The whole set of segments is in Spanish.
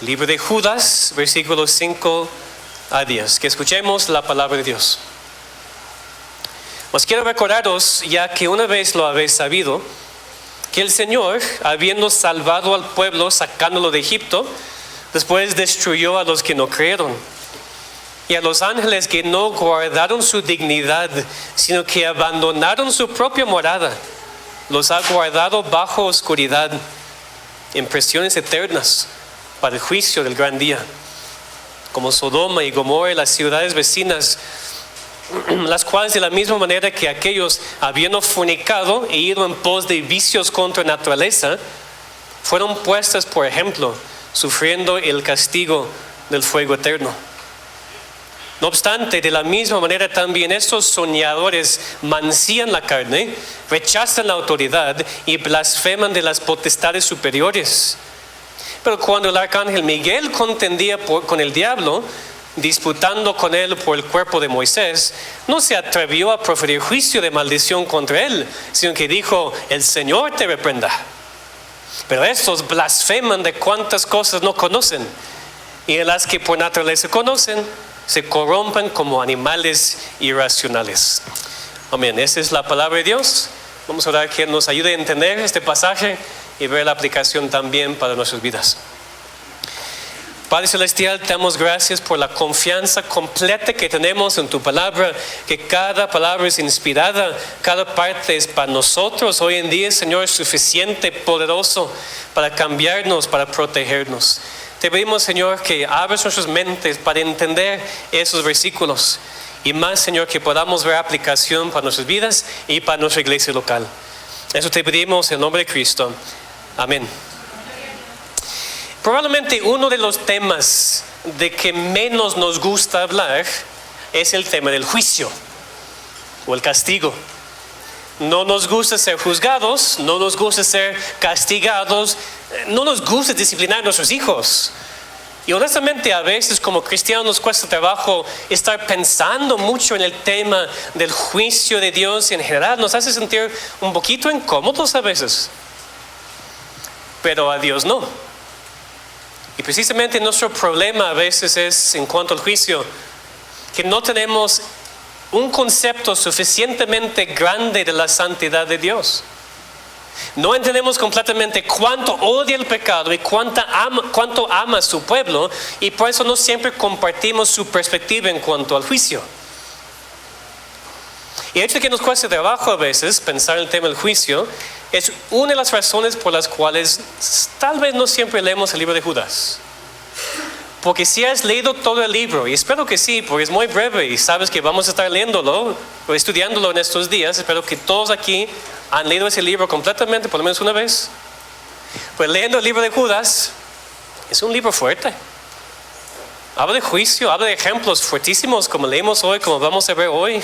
Libro de Judas, versículos 5 a 10. Que escuchemos la palabra de Dios. Os quiero recordaros, ya que una vez lo habéis sabido, que el Señor, habiendo salvado al pueblo, sacándolo de Egipto, después destruyó a los que no creyeron. Y a los ángeles que no guardaron su dignidad, sino que abandonaron su propia morada, los ha guardado bajo oscuridad, en prisiones eternas, para el juicio del gran día. Como Sodoma y Gomorra y las ciudades vecinas, las cuales de la misma manera que aquellos, habiendo fornicado e ido en pos de vicios contra naturaleza, fueron puestas por ejemplo, sufriendo el castigo del fuego eterno. No obstante, de la misma manera también estos soñadores mancillan la carne, rechazan la autoridad y blasfeman de las potestades superiores. Pero cuando el arcángel Miguel contendía con el diablo, disputando con él por el cuerpo de Moisés, no se atrevió a proferir juicio de maldición contra él, sino que dijo: el Señor te reprenda. Pero estos blasfeman de cuantas cosas no conocen, y de las que por naturaleza conocen, se corrompen como animales irracionales. Amén. Esa es la palabra de Dios. Vamos a orar que nos ayude a entender este pasaje y ver la aplicación también para nuestras vidas. Padre Celestial, te damos gracias por la confianza completa que tenemos en tu palabra, que cada palabra es inspirada, cada parte es para nosotros. Hoy en día, Señor, es suficiente, poderoso para cambiarnos, para protegernos. Te pedimos, Señor, que abras nuestras mentes para entender esos versículos. Y más, Señor, que podamos ver aplicación para nuestras vidas y para nuestra iglesia local. Eso te pedimos en nombre de Cristo. Amén. Probablemente uno de los temas de que menos nos gusta hablar es el tema del juicio o el castigo. No nos gusta ser juzgados, no nos gusta ser castigados, no nos gusta disciplinar a nuestros hijos. Y honestamente a veces como cristianos nos cuesta trabajo estar pensando mucho en el tema del juicio de Dios y en general nos hace sentir un poquito incómodos a veces. Pero a Dios no. Y precisamente nuestro problema a veces es en cuanto al juicio, que no tenemos un concepto suficientemente grande de la santidad de Dios. No entendemos completamente cuánto odia el pecado y cuánto ama a su pueblo, y por eso no siempre compartimos su perspectiva en cuanto al juicio. Y el hecho de que nos cueste trabajo a veces pensar en el tema del juicio es una de las razones por las cuales tal vez no siempre leemos el libro de Judas. Porque si has leído todo el libro, y espero que sí, porque es muy breve y sabes que vamos a estar leyéndolo o estudiándolo en estos días, espero que todos aquí han leído ese libro completamente, por lo menos una vez. Pues leyendo el libro de Judas, es un libro fuerte. Habla de juicio, habla de ejemplos fuertísimos como leemos hoy, como vamos a ver hoy.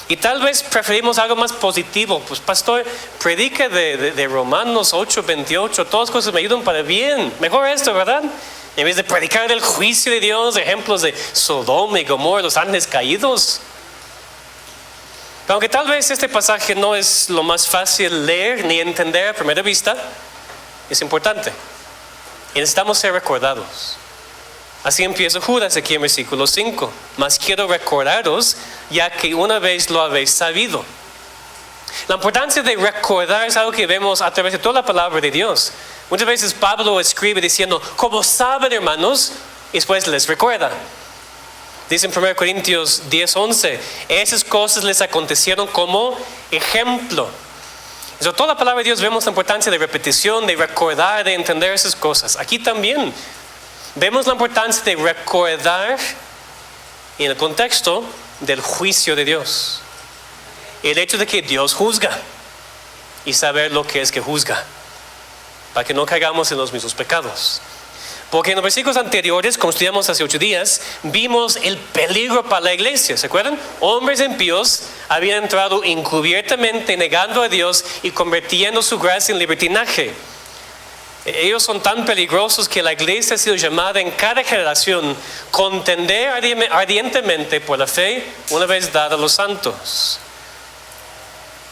Y tal vez preferimos algo más positivo. Pues pastor, predica de Romanos 8:28, todas cosas me ayudan para bien. Mejor esto, ¿verdad? En vez de predicar del juicio de Dios, ejemplos de Sodoma y Gomorra, los ángeles caídos. Aunque tal vez este pasaje no es lo más fácil leer ni entender a primera vista, es importante. Y necesitamos ser recordados. Así empieza Judas aquí en versículo 5. Mas quiero recordaros, ya que una vez lo habéis sabido. La importancia de recordar es algo que vemos a través de toda la palabra de Dios. Muchas veces Pablo escribe diciendo, como saben hermanos, y después les recuerda. Dice en 1 Corintios 10:11, esas cosas les acontecieron como ejemplo. En toda la palabra de Dios vemos la importancia de repetición, de recordar, de entender esas cosas. Aquí también vemos la importancia de recordar en el contexto del juicio de Dios. El hecho de que Dios juzga y saber lo que es que juzga, para que no caigamos en los mismos pecados. Porque en los versículos anteriores, como estudiamos hace 8 días, vimos el peligro para la iglesia. ¿Se acuerdan? Hombres impíos habían entrado encubiertamente negando a Dios y convirtiendo su gracia en libertinaje. Ellos son tan peligrosos que la iglesia ha sido llamada en cada generación a contender ardientemente por la fe una vez dada a los santos.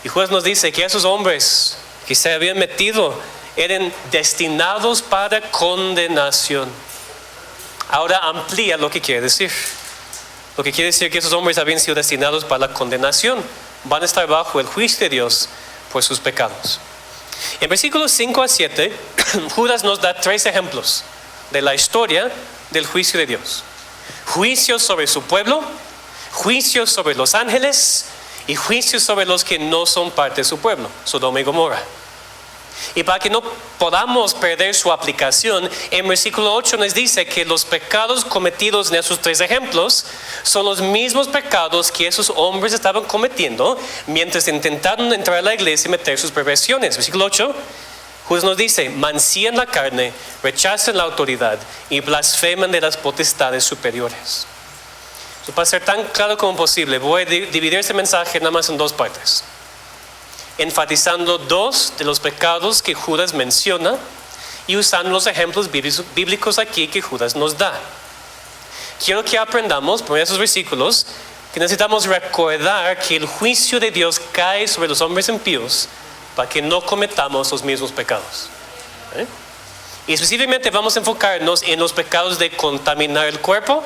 Y Judas nos dice que esos hombres que se habían metido eran destinados para condenación. Ahora amplía lo que quiere decir. Lo que quiere decir que esos hombres habían sido destinados para la condenación. Van a estar bajo el juicio de Dios por sus pecados. En versículos 5 a 7, Judas nos da 3 ejemplos de la historia del juicio de Dios. Juicio sobre su pueblo, juicio sobre los ángeles y juicio sobre los que no son parte de su pueblo, Sodoma y Gomorra. Y para que no podamos perder su aplicación, en versículo 8 nos dice que los pecados cometidos en esos 3 ejemplos son los mismos pecados que esos hombres estaban cometiendo mientras intentaron entrar a la iglesia y meter sus perversiones. Versículo 8, Judas nos dice: mancillan la carne, rechazan la autoridad y blasfeman de las potestades superiores. Entonces, para ser tan claro como posible, voy a dividir este mensaje nada más en 2 partes, enfatizando 2 de los pecados que Judas menciona y usando los ejemplos bíblicos aquí que Judas nos da. Quiero que aprendamos por esos versículos que necesitamos recordar que el juicio de Dios cae sobre los hombres impíos para que no cometamos los mismos pecados. Y específicamente vamos a enfocarnos en los pecados de contaminar el cuerpo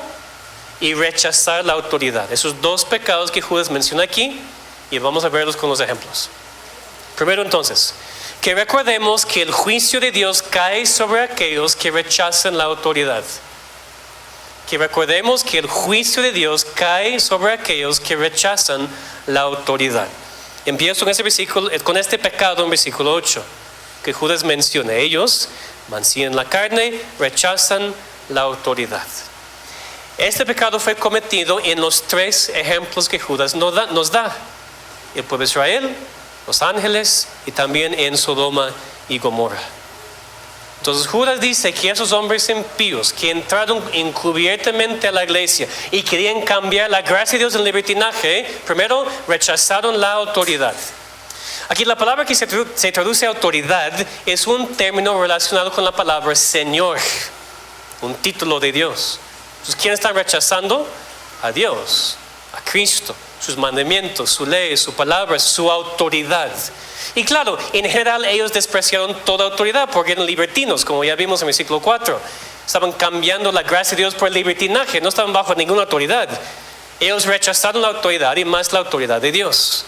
y rechazar la autoridad. Esos 2 pecados que Judas menciona aquí, y vamos a verlos con los ejemplos. Primero entonces, que recordemos que el juicio de Dios cae sobre aquellos que rechazan la autoridad. Que recordemos que el juicio de Dios cae sobre aquellos que rechazan la autoridad. Empiezo con este versículo, con este pecado en versículo 8, que Judas menciona. Ellos mancillan la carne, rechazan la autoridad. Este pecado fue cometido en los 3 ejemplos que Judas nos da: el pueblo de Israel, los ángeles y también en Sodoma y Gomorra. Entonces Judas dice que esos hombres impíos que entraron encubiertamente a la iglesia y querían cambiar la gracia de Dios en libertinaje, primero rechazaron la autoridad. Aquí la palabra que se traduce autoridad es un término relacionado con la palabra Señor, un título de Dios. Entonces, ¿quién está rechazando? A Dios, a Cristo, sus mandamientos, su ley, su palabra, su autoridad. Y claro, en general ellos despreciaron toda autoridad porque eran libertinos, como ya vimos en el versículo 4. Estaban cambiando la gracia de Dios por el libertinaje, no estaban bajo ninguna autoridad. Ellos rechazaron la autoridad y más la autoridad de Dios.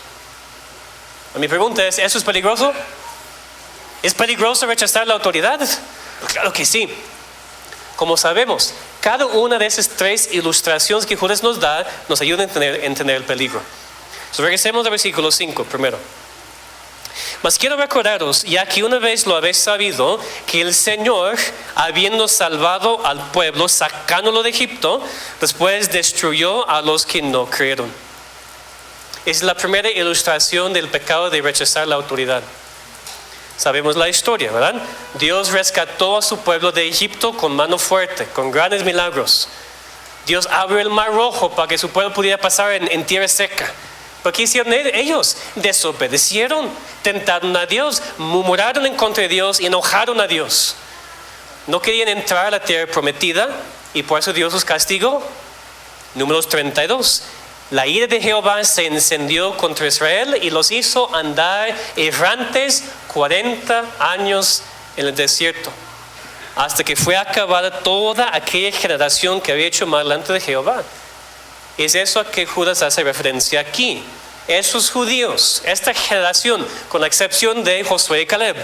Mi pregunta es, ¿eso es peligroso? ¿Es peligroso rechazar la autoridad? Claro que sí. Como sabemos, cada una de esas 3 ilustraciones que Judas nos da nos ayuda a entender el peligro. Entonces, regresemos al versículo 5 primero. Mas quiero recordaros, ya que una vez lo habéis sabido, que el Señor, habiendo salvado al pueblo, sacándolo de Egipto, después destruyó a los que no creyeron. Es la primera ilustración del pecado de rechazar la autoridad. Sabemos la historia, ¿verdad? Dios rescató a su pueblo de Egipto con mano fuerte, con grandes milagros. Dios abrió el mar rojo para que su pueblo pudiera pasar en tierra seca. ¿Pero qué hicieron ellos? Desobedecieron, tentaron a Dios, murmuraron en contra de Dios y enojaron a Dios. No querían entrar a la tierra prometida y por eso Dios los castigó. Números 32. La ira de Jehová se encendió contra Israel y los hizo andar errantes 40 años en el desierto, hasta que fue acabada toda aquella generación que había hecho mal delante de Jehová. Es eso a que Judas hace referencia aquí. Esos judíos, esta generación, con la excepción de Josué y Caleb,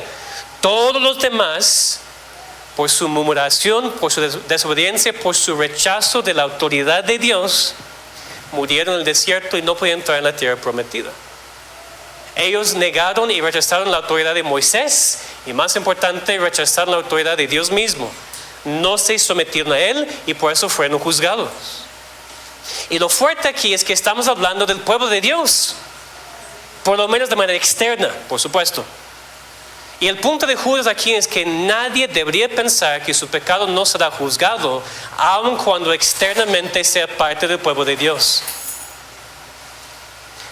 todos los demás, por su murmuración, por su desobediencia, por su rechazo de la autoridad de Dios, murieron en el desierto y no podían entrar en la tierra prometida. Ellos negaron y rechazaron la autoridad de Moisés y, más importante, rechazaron la autoridad de Dios mismo. No se sometieron a él y por eso fueron juzgados. Y lo fuerte aquí es que estamos hablando del pueblo de Dios, por lo menos de manera externa, por supuesto. Y el punto de Judas aquí es que nadie debería pensar que su pecado no será juzgado, aun cuando externamente sea parte del pueblo de Dios.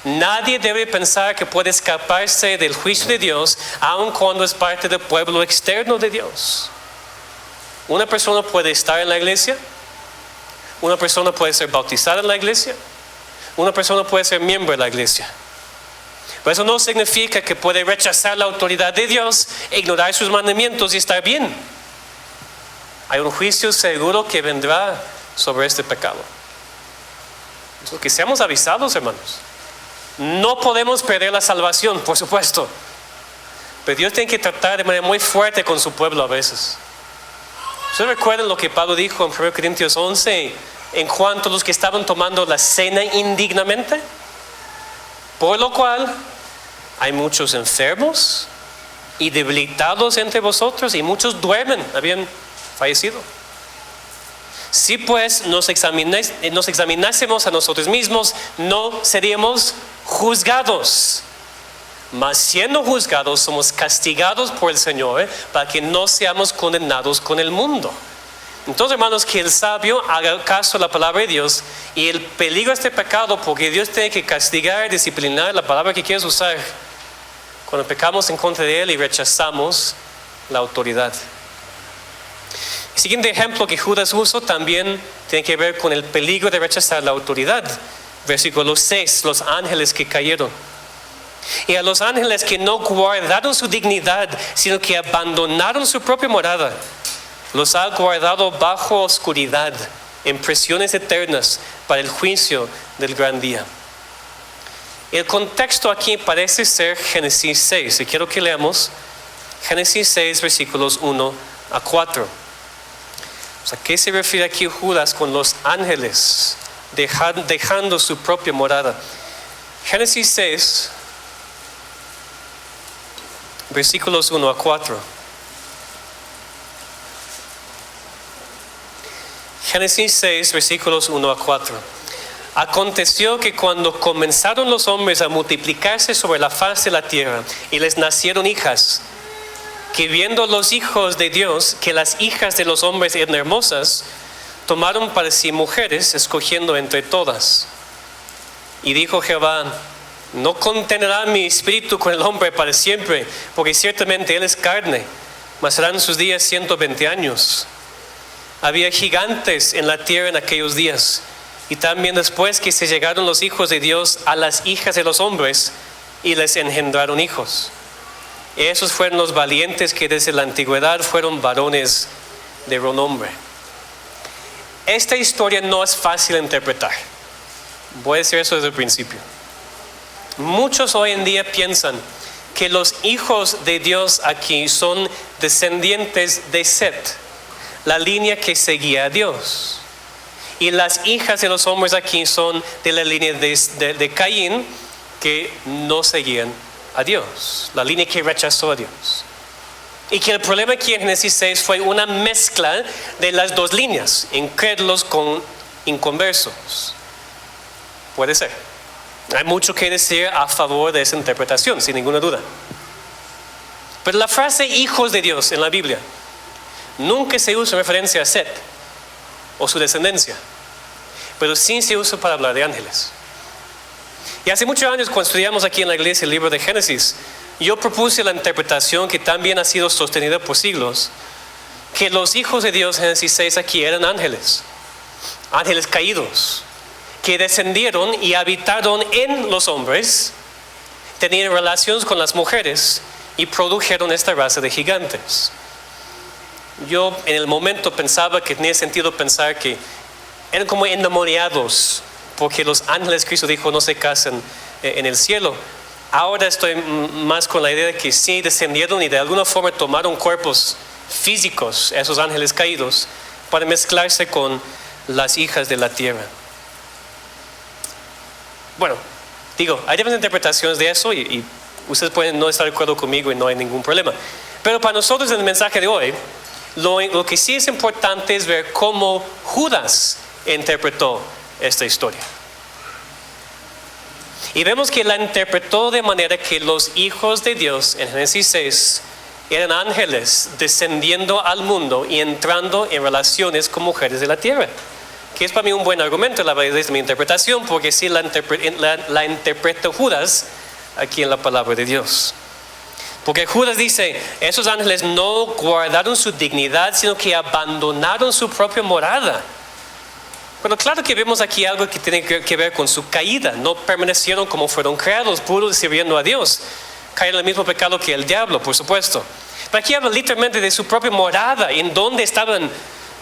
Nadie debe pensar que puede escaparse del juicio de Dios, aun cuando es parte del pueblo externo de Dios. Una persona puede estar en la iglesia, una persona puede ser bautizada en la iglesia, una persona puede ser miembro de la iglesia. Pero eso no significa que puede rechazar la autoridad de Dios, ignorar sus mandamientos y estar bien. Hay un juicio seguro que vendrá sobre este pecado. Entonces, que seamos avisados, hermanos. No podemos perder la salvación, por supuesto. Pero Dios tiene que tratar de manera muy fuerte con su pueblo a veces. ¿Ustedes recuerdan lo que Pablo dijo en 1 Corintios 11 en cuanto a los que estaban tomando la cena indignamente? Por lo cual hay muchos enfermos y debilitados entre vosotros, y muchos duermen, habían fallecido. Si pues nos examinásemos a nosotros mismos, no seríamos juzgados. Mas siendo juzgados, somos castigados por el Señor para que no seamos condenados con el mundo. Entonces, hermanos, que el sabio haga caso a la palabra de Dios y el peligro de este pecado, porque Dios tiene que castigar, disciplinar, la palabra que quieres usar, cuando pecamos en contra de Él y rechazamos la autoridad. El siguiente ejemplo que Judas usó también tiene que ver con el peligro de rechazar la autoridad. Versículo 6, los ángeles que cayeron. Y a los ángeles que no guardaron su dignidad, sino que abandonaron su propia morada, los ha guardado bajo oscuridad, en prisiones eternas, para el juicio del gran día. El contexto aquí parece ser Génesis 6, y quiero que leamos Génesis 6, versículos 1 a 4. ¿A qué se refiere aquí Judas con los ángeles dejando su propia morada? Génesis 6, versículos 1 a 4. Génesis 6, versículos 1 a 4. Aconteció que cuando comenzaron los hombres a multiplicarse sobre la faz de la tierra, y les nacieron hijas, que viendo los hijos de Dios que las hijas de los hombres eran hermosas, tomaron para sí mujeres, escogiendo entre todas. Y dijo Jehová: no contenderá mi espíritu con el hombre para siempre, porque ciertamente él es carne, mas serán sus días 120 años. Había gigantes en la tierra en aquellos días, y también después que se llegaron los hijos de Dios a las hijas de los hombres, y les engendraron hijos. Esos fueron los valientes que desde la antigüedad fueron varones de renombre. Esta historia no es fácil de interpretar. Voy a decir eso desde el principio. Muchos hoy en día piensan que los hijos de Dios aquí son descendientes de Set, la línea que seguía a Dios. Y las hijas de los hombres aquí son de la línea de Caín, que no seguían a Dios, la línea que rechazó a Dios. Y que el problema aquí en Génesis 6 fue una mezcla de las dos líneas, incrédulos con inconversos. Puede ser. Hay mucho que decir a favor de esa interpretación, sin ninguna duda. Pero la frase hijos de Dios en la Biblia nunca se usa en referencia a Set o su descendencia, pero sí se usa para hablar de ángeles. Y hace muchos años, cuando estudiamos aquí en la iglesia el libro de Génesis, yo propuse la interpretación que también ha sido sostenida por siglos, que los hijos de Dios en Génesis 6 aquí eran ángeles caídos, que descendieron y habitaron en los hombres, tenían relaciones con las mujeres y produjeron esta raza de gigantes. Yo en el momento pensaba que tenía sentido pensar que eran como endemoniados, porque los ángeles, Cristo dijo, no se casan en el cielo. Ahora estoy más con la idea de que sí descendieron y de alguna forma tomaron cuerpos físicos, esos ángeles caídos, para mezclarse con las hijas de la tierra. Bueno, digo, hay diferentes interpretaciones de eso y ustedes pueden no estar de acuerdo conmigo y no hay ningún problema. Pero para nosotros en el mensaje de hoy, lo que sí es importante es ver cómo Judas interpretó esta historia. Y vemos que la interpretó de manera que los hijos de Dios en Génesis 6 eran ángeles descendiendo al mundo y entrando en relaciones con mujeres de la tierra. Que es para mí un buen argumento, la verdad, desde mi interpretación, porque sí la interpreta Judas aquí en la palabra de Dios. Porque Judas dice, esos ángeles no guardaron su dignidad, sino que abandonaron su propia morada. Pero claro que vemos aquí algo que tiene que ver con su caída. No permanecieron como fueron creados, puros sirviendo a Dios. Cayeron en el mismo pecado que el diablo, por supuesto. Pero aquí habla literalmente de su propia morada, en donde estaban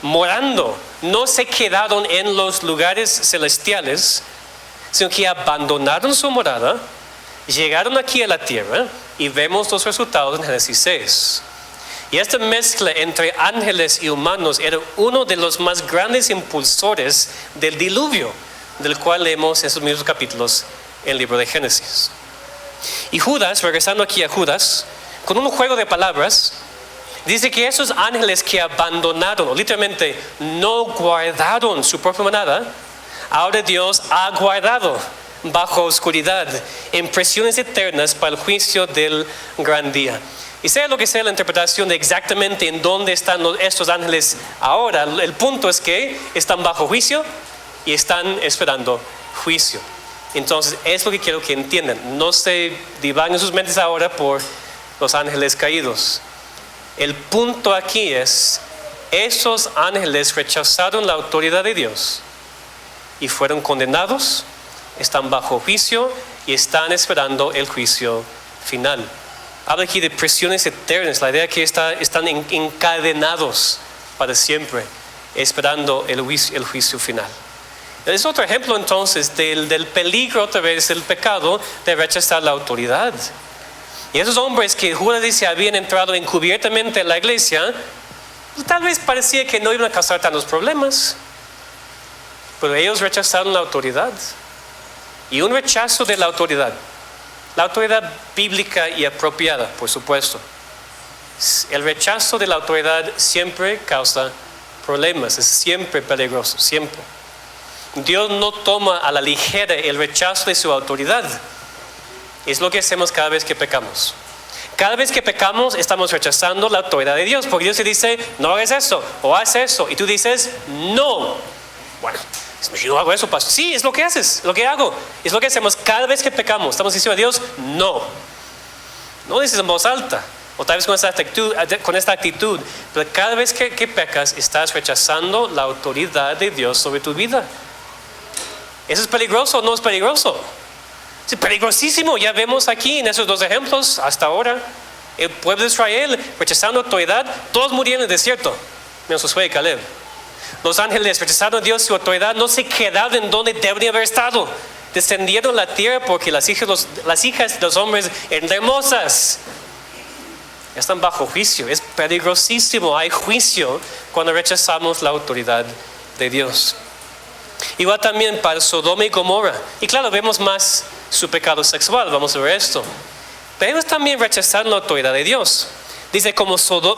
morando. No se quedaron en los lugares celestiales, sino que abandonaron su morada, llegaron aquí a la tierra y vemos los resultados en Génesis 6. Y esta mezcla entre ángeles y humanos era uno de los más grandes impulsores del diluvio, del cual leemos en esos mismos capítulos en el libro de Génesis. Y Judas, regresando aquí a Judas, con un juego de palabras, dice que esos ángeles que abandonaron, o literalmente no guardaron su propia manada, ahora Dios ha guardado bajo oscuridad en prisiones eternas para el juicio del gran día. Y sea lo que sea la interpretación de exactamente en dónde están estos ángeles ahora, el punto es que están bajo juicio y están esperando juicio. Entonces es lo que quiero que entiendan. No se divaguen sus mentes ahora por los ángeles caídos. El punto aquí es, esos ángeles rechazaron la autoridad de Dios y fueron condenados, están bajo juicio y están esperando el juicio final. Habla aquí de prisiones eternas, la idea que están encadenados para siempre, esperando el juicio final. Es otro ejemplo entonces del peligro otra vez del pecado de rechazar la autoridad. Y esos hombres que Judas dice habían entrado encubiertamente en la iglesia, tal vez parecía que no iban a causar tantos problemas, pero ellos rechazaron la autoridad. Y un rechazo de la autoridad bíblica y apropiada, por supuesto. El rechazo de la autoridad siempre causa problemas, es siempre peligroso, siempre. Dios no toma a la ligera el rechazo de su autoridad. Es lo que hacemos cada vez que pecamos. Cada vez que pecamos estamos rechazando la autoridad de Dios, porque Dios te dice, no hagas eso, o haz eso, y tú dices, no. Bueno, yo hago eso, pastor. Sí, es lo que haces, lo que hago. Es lo que hacemos cada vez que pecamos. Estamos diciendo a Dios, no. No dices en voz alta, o tal vez con esta actitud, pero cada vez que pecas estás rechazando la autoridad de Dios sobre tu vida. ¿Eso es peligroso o no es peligroso? Es peligrosísimo. Ya vemos aquí en esos dos ejemplos hasta ahora, el pueblo de Israel rechazando autoridad, todos murieron en el desierto, menos Josué y Caleb. Los ángeles rechazaron a Dios, su autoridad, no se quedaron en donde deberían haber estado. Descendieron a la tierra porque las hijas de los hombres eran hermosas. Están bajo juicio. Es peligrosísimo. Hay juicio cuando rechazamos la autoridad de Dios. Igual también para Sodoma y Gomorra. Y claro, vemos más su pecado sexual. Vamos a ver esto. Pero ellos también rechazaron la autoridad de Dios. Dice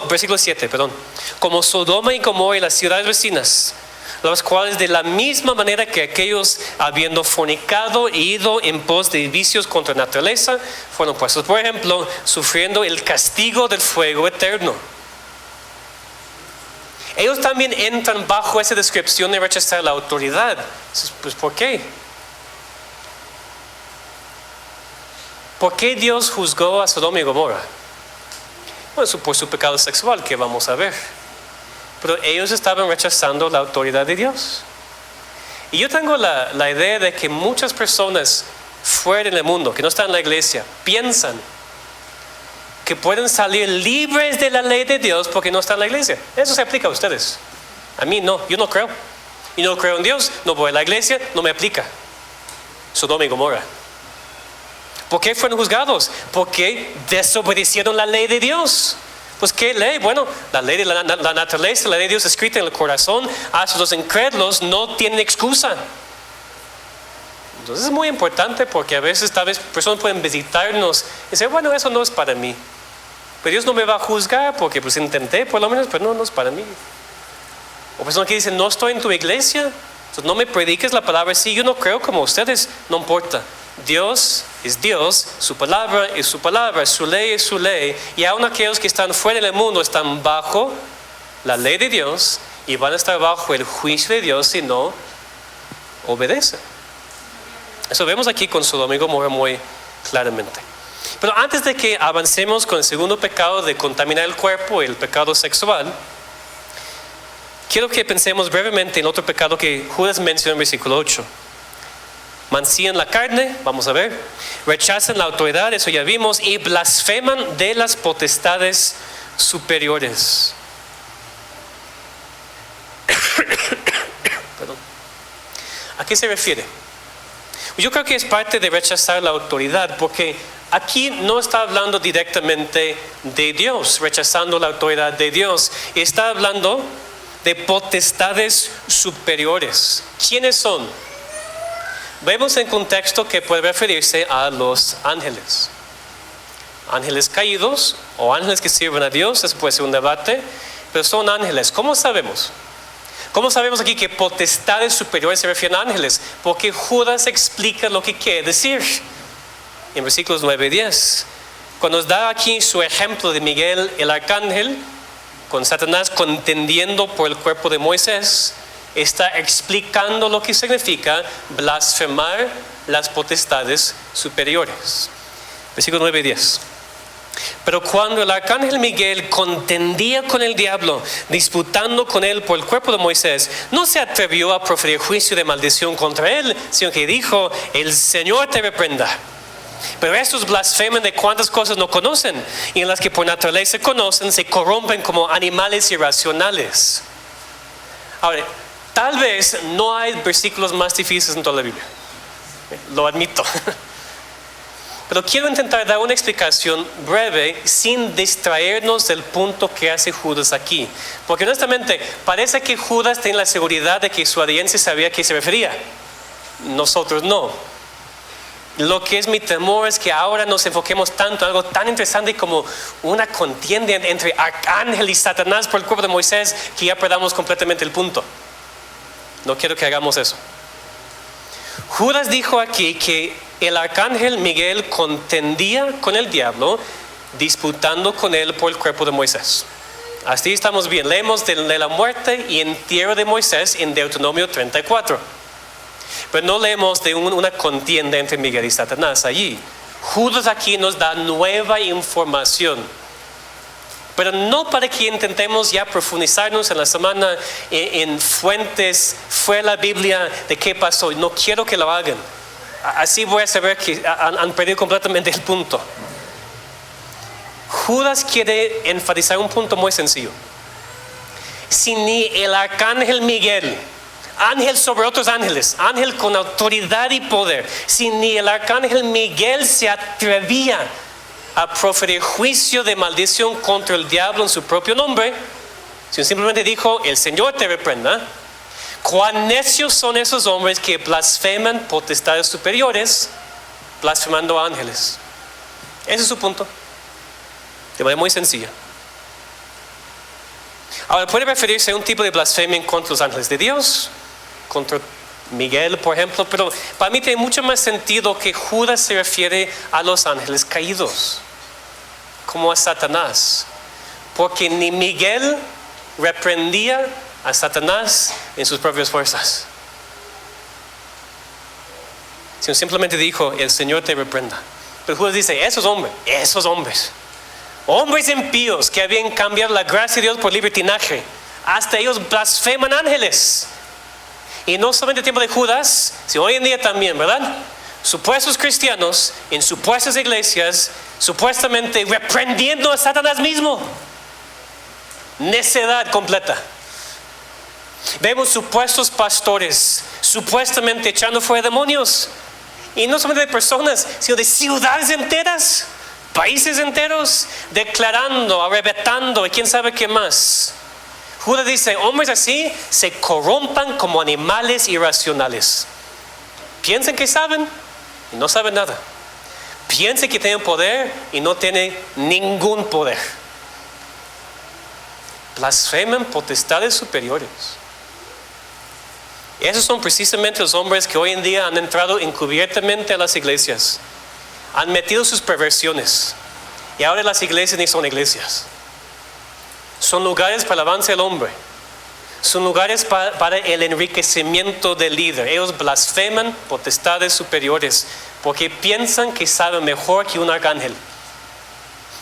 versículo 7, como Sodoma y Gomorra y las ciudades vecinas, los cuales de la misma manera que aquellos, habiendo fornicado e ido en pos de vicios contra la naturaleza, fueron puestos, por ejemplo, sufriendo el castigo del fuego eterno. Ellos también entran bajo esa descripción de rechazar la autoridad. Pues ¿por qué? ¿Por qué Dios juzgó a Sodoma y Gomorra? Bueno, por su pecado sexual, que vamos a ver. Pero ellos estaban rechazando la autoridad de Dios. Y yo tengo la idea de que muchas personas fuera del mundo, que no están en la iglesia, piensan que pueden salir libres de la ley de Dios porque no están en la iglesia. Eso se aplica a ustedes. A mí no, yo no creo. Y no creo en Dios, no voy a la iglesia, no me aplica. Sodoma y Gomorra. ¿Por qué fueron juzgados? Porque desobedecieron la ley de Dios. Pues ¿qué ley? Bueno, la ley de la naturaleza, la ley de Dios escrita en el corazón, hacia los incrédulos no tienen excusa. Entonces es muy importante porque a veces tal vez personas pueden visitarnos y decir, bueno, eso no es para mí. Pero Dios no me va a juzgar porque pues intenté por lo menos, pero no es para mí. O personas que dicen, no estoy en tu iglesia, entonces no me prediques la palabra. Sí, yo no creo como ustedes, no importa. Dios es Dios, su palabra es su palabra, su ley es su ley. Y aun aquellos que están fuera del mundo están bajo la ley de Dios y van a estar bajo el juicio de Dios si no obedecen. Eso vemos aquí con Sodoma y Gomorra muy claramente. Pero antes de que avancemos con el segundo pecado de contaminar el cuerpo, el pecado sexual, quiero que pensemos brevemente en otro pecado que Judas menciona en versículo 8. Mancillan la carne, vamos a ver, rechazan la autoridad, eso ya vimos, y blasfeman de las potestades superiores. Perdón. ¿A qué se refiere? Yo creo que es parte de rechazar la autoridad, porque aquí no está hablando directamente de Dios, rechazando la autoridad de Dios. Está hablando de potestades superiores. ¿Quiénes son? Vemos en contexto que puede referirse a los ángeles. Ángeles caídos o ángeles que sirven a Dios, eso puede ser un debate, pero son ángeles. ¿Cómo sabemos? ¿Cómo sabemos aquí que potestades superiores se refieren a ángeles? Porque Judas explica lo que quiere decir en versículos 9 y 10. Cuando nos da aquí su ejemplo de Miguel el arcángel, con Satanás contendiendo por el cuerpo de Moisés, está explicando lo que significa blasfemar las potestades superiores. Versículos 9 y 10. Pero cuando el arcángel Miguel contendía con el diablo, disputando con él por el cuerpo de Moisés, no se atrevió a proferir juicio de maldición contra él, sino que dijo: el Señor te reprenda. Pero estos blasfeman de cuántas cosas no conocen, y en las que por naturaleza conocen, se corrompen como animales irracionales. Ahora, tal vez no hay versículos más difíciles en toda la Biblia, lo admito. Pero quiero intentar dar una explicación breve sin distraernos del punto que hace Judas aquí. Porque honestamente parece que Judas tiene la seguridad de que su audiencia sabía a qué se refería. Nosotros no. Lo que es mi temor es que ahora nos enfoquemos tanto en algo tan interesante como una contienda entre arcángel y Satanás por el cuerpo de Moisés, que ya perdamos completamente el punto. No quiero que hagamos eso. Judas dijo aquí que el arcángel Miguel contendía con el diablo, disputando con él por el cuerpo de Moisés. Así estamos bien. Leemos de la muerte y entierro de Moisés en Deuteronomio 34. Pero no leemos de una contienda entre Miguel y Satanás allí. Judas aquí nos da nueva información. Pero no para que intentemos ya profundizarnos en la semana en fuentes fuera de la Biblia de qué pasó. No quiero que lo hagan. Así voy a saber que han perdido completamente el punto. Judas quiere enfatizar un punto muy sencillo. Si ni el arcángel Miguel, ángel sobre otros ángeles, ángel con autoridad y poder, si ni el arcángel Miguel se atrevía a proferir juicio de maldición contra el diablo en su propio nombre, sino simplemente dijo: el Señor te reprenda, cuán necios son esos hombres que blasfeman potestades superiores, blasfemando a ángeles. Ese es su punto, de manera muy sencilla. Ahora, puede referirse a un tipo de blasfemia contra los ángeles de Dios, contra Miguel, por ejemplo, pero para mí tiene mucho más sentido que Judas se refiere a los ángeles caídos, como a Satanás, porque ni Miguel reprendía a Satanás en sus propias fuerzas, sino simplemente dijo: el Señor te reprenda. Pero Judas dice: esos hombres impíos que habían cambiado la gracia de Dios por libertinaje, hasta ellos blasfeman ángeles. Y no solamente en el tiempo de Judas, sino hoy en día también, ¿verdad? Supuestos cristianos en supuestas iglesias, supuestamente reprendiendo a Satanás mismo. Necedad completa. Vemos supuestos pastores supuestamente echando fuera demonios, y no solamente de personas, sino de ciudades enteras, países enteros, declarando, arrebatando y quién sabe qué más. Judas dice: hombres así se corrompan como animales irracionales. Piensen que saben y no saben nada. Piensen que tienen poder y no tienen ningún poder. Blasfeman potestades superiores. Esos son precisamente los hombres que hoy en día han entrado encubiertamente a las iglesias, han metido sus perversiones, y ahora las iglesias ni son iglesias. Son lugares para el avance del hombre. Son lugares para el enriquecimiento del líder. Ellos blasfeman potestades superiores porque piensan que saben mejor que un arcángel.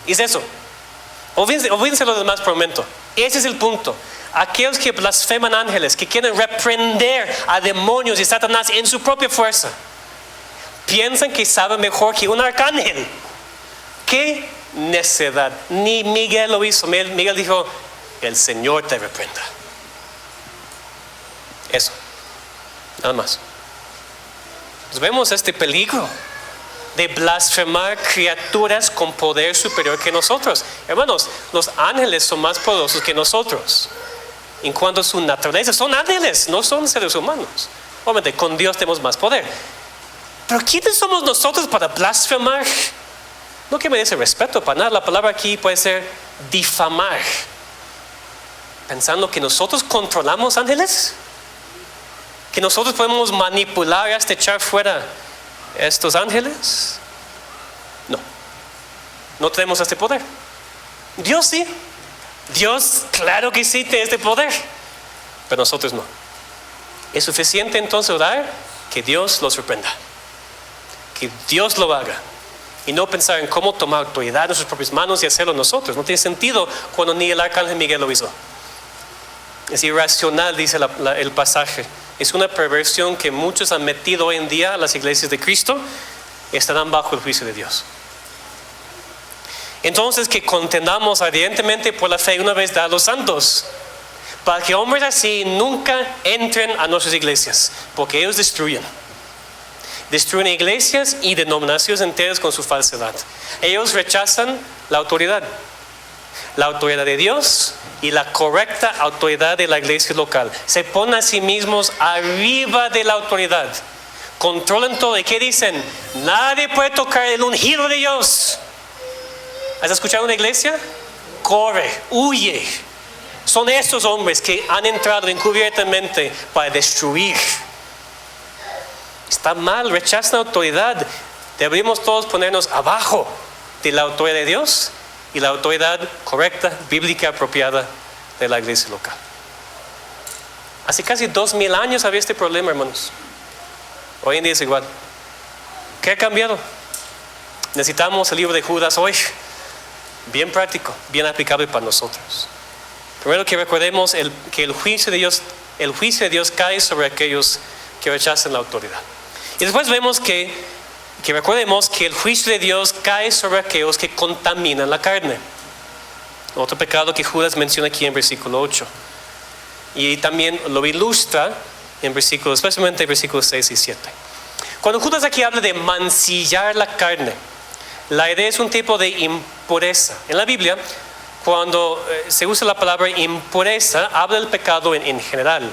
Y es eso. Olvídense los demás por un momento. Ese es el punto. aquellos que blasfeman ángeles, que quieren reprender a demonios y Satanás en su propia fuerza, piensan que saben mejor que un arcángel. ¡Qué necedad! Ni Miguel lo hizo. Miguel dijo: el Señor te reprenda. Eso, nada más. Pues vemos este peligro de blasfemar criaturas con poder superior que nosotros. Hermanos, los ángeles son más poderosos que nosotros. En cuanto a su naturaleza, son ángeles, no son seres humanos. Obviamente, con Dios tenemos más poder. Pero ¿quiénes somos nosotros para blasfemar? No que merece respeto para nada. La palabra aquí puede ser difamar. Pensando que nosotros controlamos ángeles, que nosotros podemos manipular hasta echar fuera estos ángeles. No tenemos este poder. Dios sí. Dios, claro que sí, tiene este poder, pero nosotros no. Es suficiente entonces orar que Dios los reprenda, que Dios lo haga, y no pensar en cómo tomar autoridad en sus propias manos y hacerlo nosotros. No tiene sentido cuando ni el arcángel Miguel lo hizo. Es irracional, dice el pasaje. Es una perversión que muchos han metido hoy en día a las iglesias de Cristo. Estarán bajo el juicio de Dios. Entonces, que contendamos ardientemente por la fe una vez dados los santos, para que hombres así nunca entren a nuestras iglesias, porque ellos destruyen iglesias y denominaciones enteras con su falsedad. Ellos rechazan la autoridad de Dios y la correcta autoridad de la iglesia local. Se ponen a sí mismos arriba de la autoridad, controlan todo. ¿Y qué dicen? Nadie puede tocar el ungido de Dios. ¿Has escuchado una iglesia? Corre, huye. Son estos hombres que han entrado encubiertamente para destruir. Está mal, rechazan la autoridad. Deberíamos todos ponernos abajo de la autoridad de Dios y la autoridad correcta, bíblica, apropiada de la iglesia local. Hace casi 2000 años había este problema, hermanos. Hoy en día es igual. ¿Qué ha cambiado? Necesitamos el libro de Judas hoy. Bien práctico, bien aplicable para nosotros. Primero, que recordemos que el juicio de Dios cae sobre aquellos que rechazan la autoridad. Y después vemos que recordemos que el juicio de Dios cae sobre aquellos que contaminan la carne. Otro pecado que Judas menciona aquí en versículo 8. Y también lo ilustra en versículos, especialmente en versículos 6 y 7. Cuando Judas aquí habla de mancillar la carne, la idea es un tipo de impureza. En la Biblia, cuando se usa la palabra impureza, habla del pecado en general,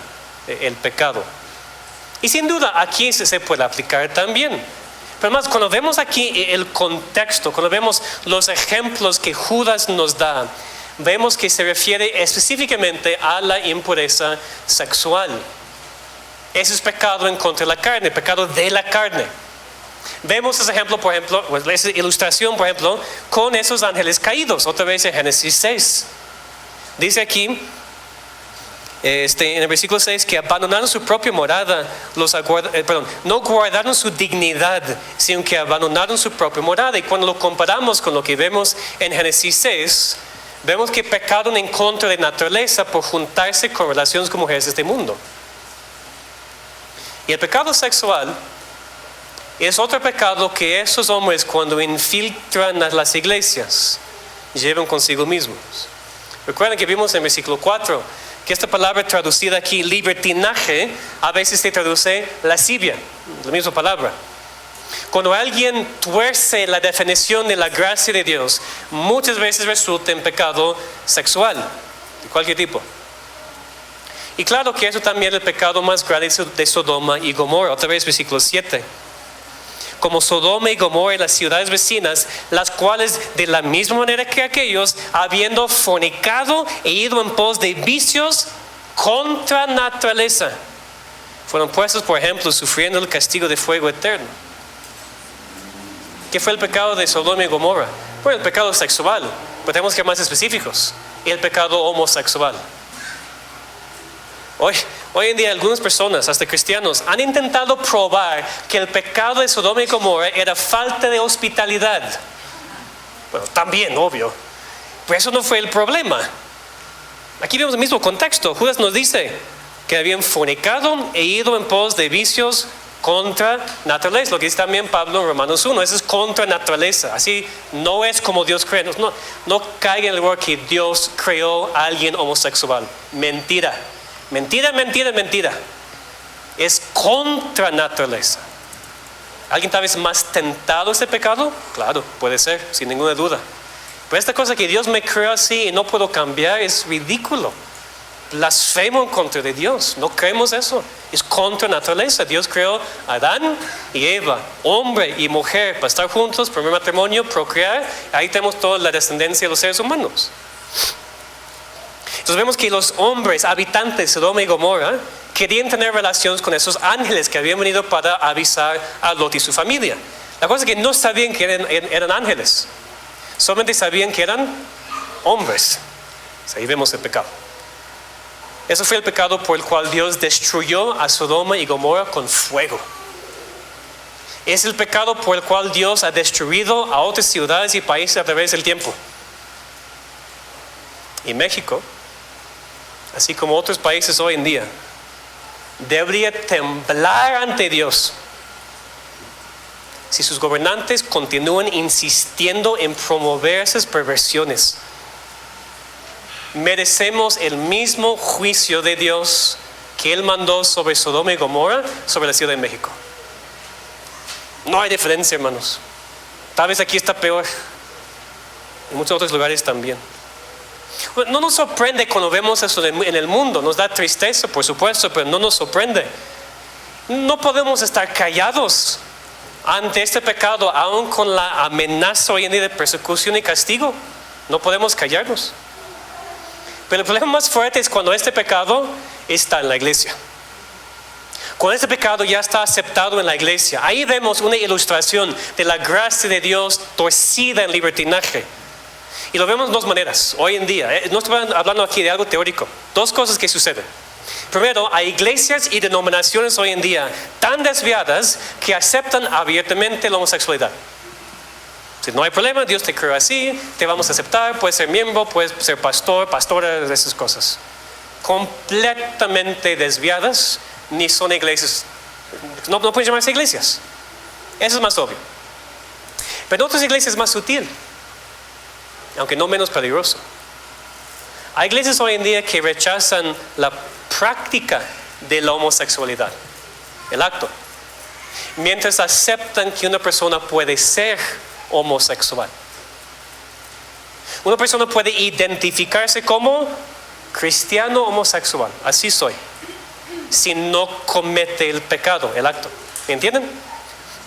el pecado. Y sin duda aquí se puede aplicar también. Pero más, cuando vemos aquí el contexto, cuando vemos los ejemplos que Judas nos da, vemos que se refiere específicamente a la impureza sexual. Ese es pecado en contra de la carne, pecado de la carne. Vemos ese ejemplo, por ejemplo, esa ilustración, por ejemplo, con esos ángeles caídos, otra vez en Génesis 6. Dice aquí, en el versículo 6, que abandonaron su propia morada, no guardaron su dignidad, sino que abandonaron su propia morada. Y cuando lo comparamos con lo que vemos en Génesis 6, vemos que pecaron en contra de naturaleza por juntarse con relaciones con mujeres de este mundo. Y el pecado sexual es otro pecado que esos hombres, cuando infiltran a las iglesias, llevan consigo mismos. Recuerden que vimos en versículo 4 que esta palabra traducida aquí, libertinaje, a veces se traduce lascivia, la misma palabra. Cuando alguien tuerce la definición de la gracia de Dios, muchas veces resulta en pecado sexual, de cualquier tipo. Y claro que eso también es el pecado más grave de Sodoma y Gomorra. Otra vez versículo 7. Como Sodoma y Gomorra y las ciudades vecinas, las cuales de la misma manera que aquellos, habiendo fornicado e ido en pos de vicios contra naturaleza, fueron puestos, por ejemplo, sufriendo el castigo de fuego eterno. ¿Qué fue el pecado de Sodoma y Gomorra? Bueno, el pecado sexual, pero tenemos que ser más específicos. Y el pecado homosexual. Hoy en día algunas personas, hasta cristianos, han intentado probar que el pecado de Sodoma y Gomorra era falta de hospitalidad. Bueno, también, obvio. Pero eso no fue el problema. Aquí vemos el mismo contexto. Judas nos dice que habían fornicado e ido en pos de vicios contra naturaleza. Lo que dice también Pablo en Romanos 1. Eso es contra naturaleza. Así no es como Dios cree. No caiga en el error que Dios creó a alguien homosexual. Mentira. Mentira, mentira, mentira. Es contra naturaleza. ¿Alguien tal vez más tentado a ese pecado? Claro, puede ser, sin ninguna duda. Pero esta cosa que Dios me creó así y no puedo cambiar es ridículo. Blasfemo en contra de Dios. No creemos eso. Es contra naturaleza. Dios creó a Adán y Eva, hombre y mujer, para estar juntos, primer matrimonio, procrear. Ahí tenemos toda la descendencia de los seres humanos. Entonces vemos que los hombres habitantes de Sodoma y Gomorra querían tener relaciones con esos ángeles que habían venido para avisar a Lot y su familia. La cosa es que no sabían que eran ángeles. Solamente sabían que eran hombres. Ahí vemos el pecado. Eso fue el pecado por el cual Dios destruyó a Sodoma y Gomorra con fuego. Es el pecado por el cual Dios ha destruido a otras ciudades y países a través del tiempo. Y México, así como otros países hoy en día, debería temblar ante Dios si sus gobernantes continúan insistiendo en promover esas perversiones. Merecemos el mismo juicio de Dios que Él mandó sobre Sodoma y Gomorra, sobre la Ciudad de México. No hay diferencia, hermanos. Tal vez aquí está peor. En muchos otros lugares también. No nos sorprende cuando vemos eso en el mundo. Nos da tristeza, por supuesto, pero no nos sorprende. No podemos estar callados ante este pecado, aún con la amenaza hoy en día de persecución y castigo. No podemos callarnos. Pero el problema más fuerte es cuando este pecado está en la iglesia. Cuando este pecado ya está aceptado en la iglesia. Ahí vemos una ilustración de la gracia de Dios torcida en libertinaje. Y lo vemos de dos maneras hoy en día. No estoy hablando aquí de algo teórico. Dos cosas que suceden. Primero, hay iglesias y denominaciones hoy en día tan desviadas que aceptan abiertamente la homosexualidad. Si no hay problema, Dios te creó así, te vamos a aceptar, puedes ser miembro, puedes ser pastor, pastora, de esas cosas. Completamente desviadas, ni son iglesias. No pueden llamarse iglesias. Eso es más obvio. Pero en otras iglesias es más sutil, aunque no menos peligroso. Hay iglesias hoy en día que rechazan la práctica de la homosexualidad, el acto, mientras aceptan que una persona puede ser homosexual. Una persona puede identificarse como cristiano homosexual, así soy, si no comete el pecado, el acto. ¿Me entienden?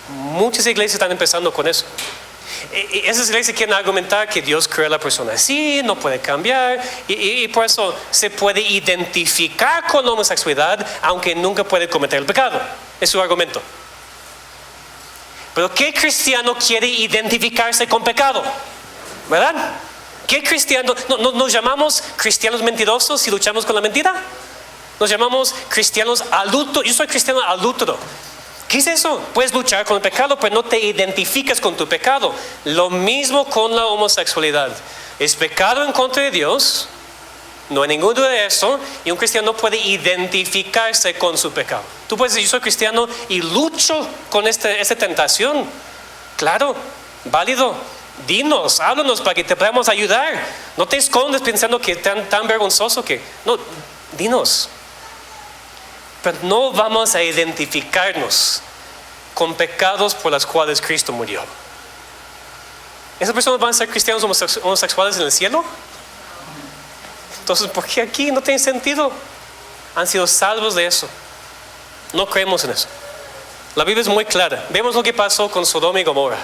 Muchas iglesias están empezando con eso. Esas iglesias quieren argumentar que Dios creó a la persona así, no puede cambiar, y por eso se puede identificar con la homosexualidad, aunque nunca puede cometer el pecado. Es su argumento. Pero ¿qué cristiano quiere identificarse con pecado? ¿Verdad? ¿Qué cristiano? ¿Nos llamamos cristianos mentirosos si luchamos con la mentira? Nos llamamos cristianos adultos. Yo soy cristiano adúltero. ¿Qué es eso? Puedes luchar con el pecado, pero no te identificas con tu pecado. Lo mismo con la homosexualidad. Es pecado en contra de Dios. No hay ninguna duda de eso. Y un cristiano no puede identificarse con su pecado. Tú puedes decir, yo soy cristiano y lucho con esta tentación. Claro, válido. Dinos, háblanos para que te podamos ayudar. No te escondes pensando que es tan vergonzoso que... No, dinos. Pero no vamos a identificarnos con pecados por los cuales Cristo murió. ¿Esas personas van a ser cristianos homosexuales en el cielo? Entonces, ¿por qué aquí? No tiene sentido. Han sido salvos de eso. No creemos en eso. La Biblia es muy clara. Vemos lo que pasó con Sodoma y Gomorra.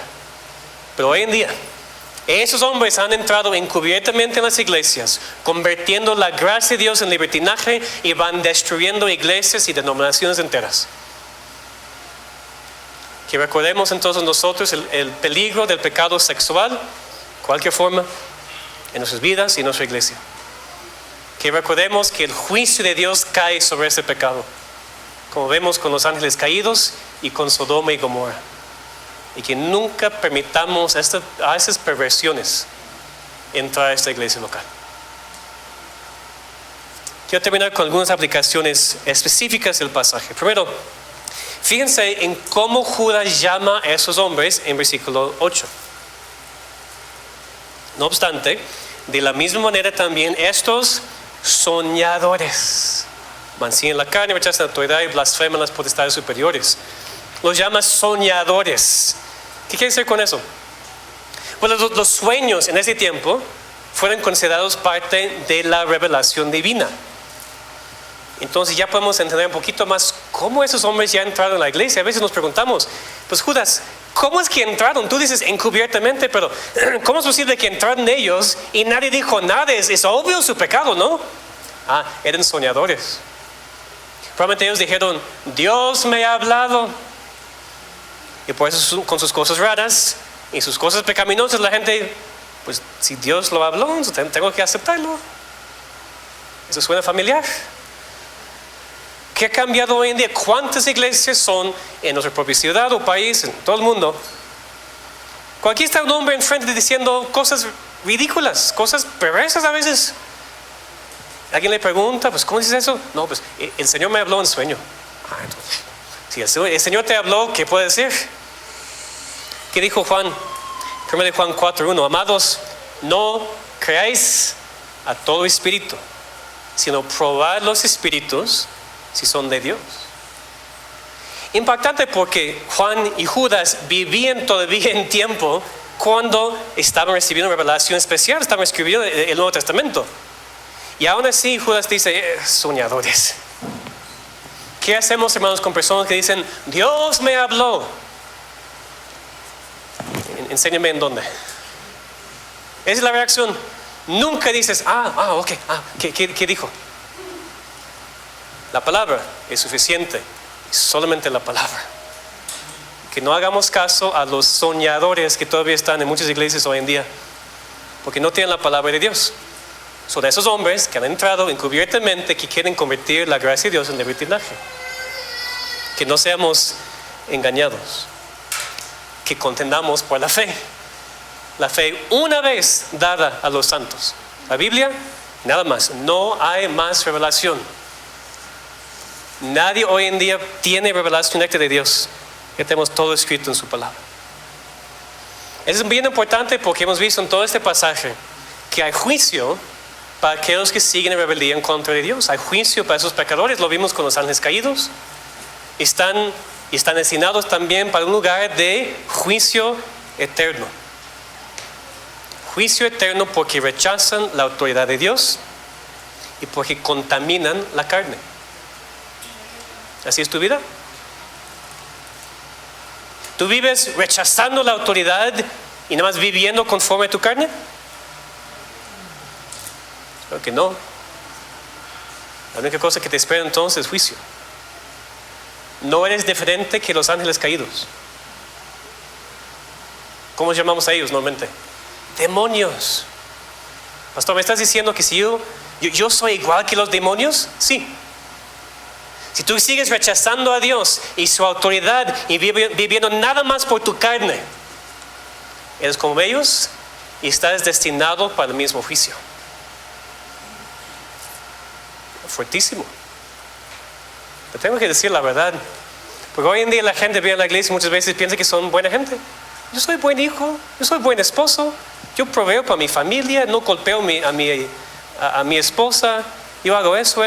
Pero hoy en día, esos hombres han entrado encubiertamente en las iglesias, convirtiendo la gracia de Dios en libertinaje y van destruyendo iglesias y denominaciones enteras. Que recordemos entonces nosotros el peligro del pecado sexual, cualquier forma, en nuestras vidas y en nuestra iglesia. Que recordemos que el juicio de Dios cae sobre ese pecado, como vemos con los ángeles caídos y con Sodoma y Gomorra. Y que nunca permitamos a esas perversiones entrar a esta iglesia local. Quiero terminar con algunas aplicaciones específicas del pasaje. Primero, fíjense en cómo Judas llama a esos hombres en versículo 8. No obstante, de la misma manera también estos soñadores mancillan la carne, rechazan la autoridad y blasfeman las potestades superiores. Los llama soñadores. ¿Qué quiere decir con eso? Bueno, los sueños en ese tiempo fueron considerados parte de la revelación divina. Entonces ya podemos entender un poquito más cómo esos hombres ya entraron en la iglesia. A veces nos preguntamos, pues Judas, ¿cómo es que entraron? Tú dices encubiertamente, pero ¿cómo es posible que entraron ellos y nadie dijo nada? Es obvio su pecado, ¿no? Eran soñadores. Probablemente ellos dijeron, Dios me ha hablado. Y por eso con sus cosas raras y sus cosas pecaminosas la gente, pues si Dios lo habló, tengo que aceptarlo. Eso suena familiar. ¿Qué ha cambiado hoy en día? ¿Cuántas iglesias son en nuestra propia ciudad o país, en todo el mundo? Cualquier está un hombre enfrente diciendo cosas ridículas, cosas perversas a veces. Alguien le pregunta, pues ¿cómo dices eso? No, pues el Señor me habló en sueño. Entonces, si el Señor te habló, ¿qué puede decir? ¿Qué dijo Juan? 1 Juan 4:1. Amados, no creáis a todo espíritu, sino probad los espíritus si son de Dios. Impactante porque Juan y Judas vivían todavía en tiempo cuando estaban recibiendo revelación especial, estaban escribiendo el Nuevo Testamento. Y aún así Judas dice, soñadores. ¿Qué hacemos, hermanos, con personas que dicen, Dios me habló? Enséñame en dónde. Esa es la reacción. Nunca dices, ok, ¿qué dijo? La palabra es suficiente, solamente la palabra. Que no hagamos caso a los soñadores que todavía están en muchas iglesias hoy en día, porque no tienen la palabra de Dios. Son esos hombres que han entrado encubiertamente, que quieren convertir la gracia de Dios en libertinaje. Que no seamos engañados, que contendamos por la fe. La fe una vez dada a los santos. La Biblia, nada más, no hay más revelación. Nadie hoy en día tiene revelación directa de Dios. Ya tenemos todo escrito en su palabra. Eso es bien importante porque hemos visto en todo este pasaje que hay juicio para aquellos que siguen en rebeldía en contra de Dios. Hay juicio para esos pecadores. Lo vimos con los ángeles caídos. Están destinados también para un lugar de juicio eterno. Juicio eterno porque rechazan la autoridad de Dios y porque contaminan la carne. ¿Así es tu vida? ¿Tú vives rechazando la autoridad y nada más viviendo conforme a tu carne? Creo que no. La única cosa que te espera entonces es juicio. No eres diferente que los ángeles caídos. ¿Cómo llamamos a ellos normalmente? Demonios. Pastor, ¿me estás diciendo que si yo soy igual que los demonios? Sí. Si tú sigues rechazando a Dios y su autoridad y viviendo nada más por tu carne, eres como ellos y estás destinado para el mismo juicio. Fuertísimo. Pero tengo que decir la verdad, porque hoy en día la gente viene a la iglesia y muchas veces piensa que son buena gente. Yo soy buen hijo, yo soy buen esposo, yo proveo para mi familia, no golpeo a mi esposa, yo hago eso.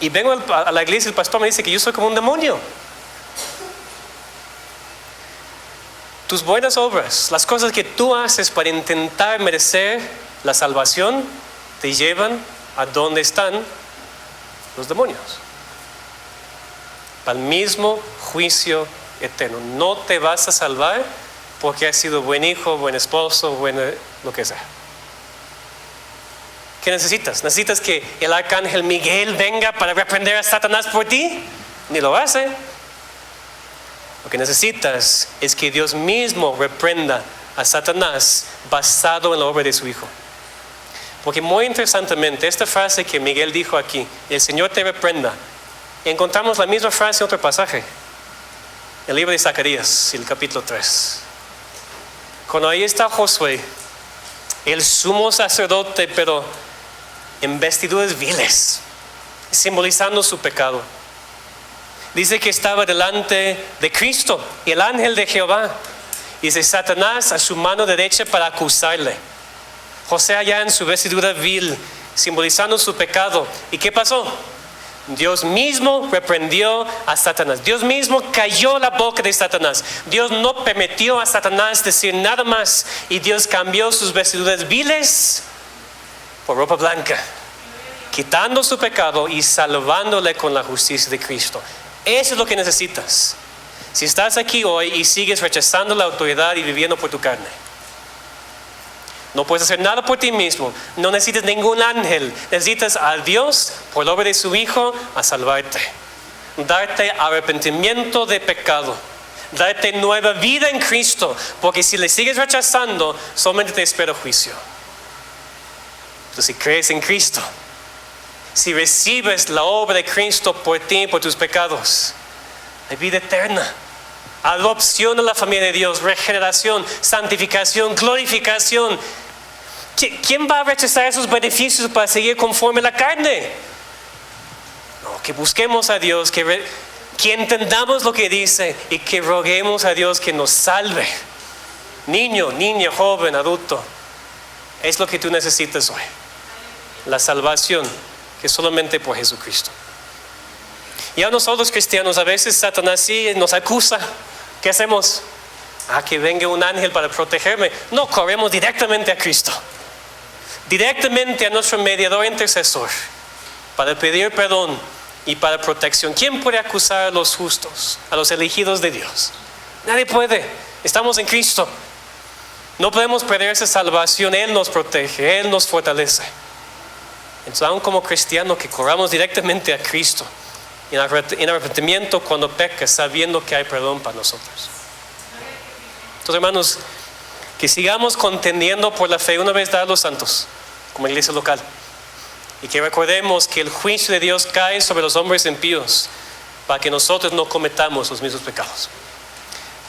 Y vengo a la iglesia y el pastor me dice que yo soy como un demonio. Tus buenas obras, las cosas que tú haces para intentar merecer la salvación, te llevan a donde están los demonios. Para el mismo juicio eterno. No te vas a salvar porque has sido buen hijo, buen esposo, lo que sea. ¿Qué necesitas? ¿Necesitas que el arcángel Miguel venga para reprender a Satanás por ti? Ni lo hace. Lo que necesitas es que Dios mismo reprenda a Satanás basado en la obra de su Hijo. Porque muy interesantemente, esta frase que Miguel dijo aquí, el Señor te reprenda, encontramos la misma frase en otro pasaje, en el libro de Zacarías, el capítulo 3. Cuando ahí está Josué, el sumo sacerdote, pero en vestiduras viles, simbolizando su pecado. Dice que estaba delante de Cristo y el ángel de Jehová. Dice Satanás a su mano derecha para acusarle. José allá en su vestidura vil, simbolizando su pecado. ¿Y qué pasó? Dios mismo reprendió a Satanás. Dios mismo cayó la boca de Satanás. Dios no permitió a Satanás decir nada más. Y Dios cambió sus vestiduras viles por ropa blanca, quitando su pecado y salvándole con la justicia de Cristo. Eso es lo que necesitas. Si estás aquí hoy y sigues rechazando la autoridad y viviendo por tu carne, no puedes hacer nada por ti mismo. No necesitas ningún ángel. Necesitas a Dios por la obra de su Hijo a salvarte, darte arrepentimiento de pecado, darte nueva vida en Cristo. Porque si le sigues rechazando, solamente te espera juicio. Entonces, si crees en Cristo, si recibes la obra de Cristo por ti, por tus pecados, hay vida eterna, adopción a la familia de Dios, regeneración, santificación, glorificación. ¿Quién va a rechazar esos beneficios para seguir conforme a la carne? No, que busquemos a Dios, que entendamos lo que dice y que roguemos a Dios que nos salve. Niño, niña, joven, adulto, es lo que tú necesitas hoy. La salvación que solamente por Jesucristo. Y a nosotros cristianos a veces Satanás sí nos acusa. ¿Qué hacemos? Que venga un ángel para protegerme. No, corremos directamente a Cristo, directamente a nuestro mediador intercesor, para pedir perdón y para protección. ¿Quién puede acusar a los justos, a los elegidos de Dios? Nadie puede. Estamos en Cristo. No podemos perder esa salvación. Él nos protege, Él nos fortalece. Entonces, aún como cristianos, que corramos directamente a Cristo en arrepentimiento cuando pecas, sabiendo que hay perdón para nosotros. Entonces, hermanos, que sigamos contendiendo por la fe una vez dados los santos, como iglesia local, y que recordemos que el juicio de Dios cae sobre los hombres impíos para que nosotros no cometamos los mismos pecados.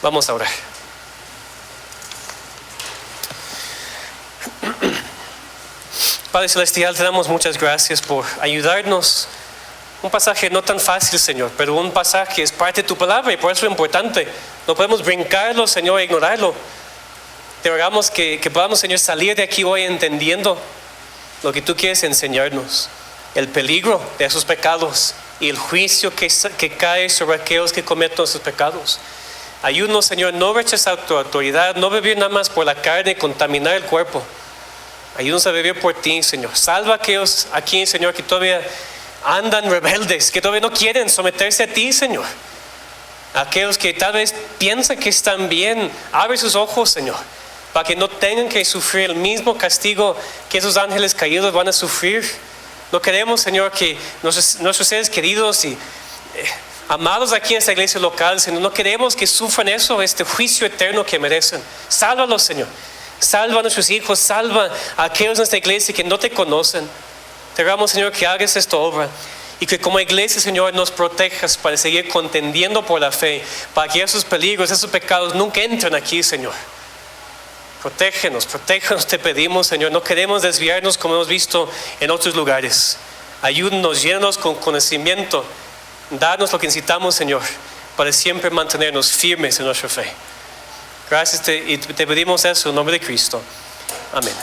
Vamos a orar. Padre Celestial, te damos muchas gracias por ayudarnos. Un pasaje no tan fácil, Señor, pero un pasaje es parte de tu palabra y por eso es importante. No podemos brincarlo, Señor, e ignorarlo. Te rogamos que podamos, Señor, salir de aquí hoy entendiendo lo que tú quieres enseñarnos. El peligro de esos pecados y el juicio que cae sobre aquellos que cometen esos pecados. Ayúdanos, Señor, no rechazar tu autoridad, no vivir nada más por la carne y contaminar el cuerpo. Ayúdanos a vivir por ti, Señor. Salva a aquellos aquí, Señor, que todavía andan rebeldes, que todavía no quieren someterse a ti, Señor. Aquellos que tal vez piensan que están bien, abre sus ojos, Señor, para que no tengan que sufrir el mismo castigo que esos ángeles caídos van a sufrir. No queremos, Señor, que nuestros seres queridos y amados aquí en esta iglesia local, Señor, no queremos que sufran eso, este juicio eterno que merecen. Sálvalos, Señor. Salva a nuestros hijos, salva a aquellos en esta iglesia que no te conocen. Te rogamos, Señor, que hagas esta obra y que como iglesia, Señor, nos protejas para seguir contendiendo por la fe, para que esos peligros, esos pecados nunca entren aquí, Señor. Protégenos, te pedimos, Señor. No queremos desviarnos como hemos visto en otros lugares. Ayúdanos, llénanos con conocimiento. Danos lo que necesitamos, Señor, para siempre mantenernos firmes en nuestra fe. Gracias y te pedimos eso en nombre de Cristo. Amén.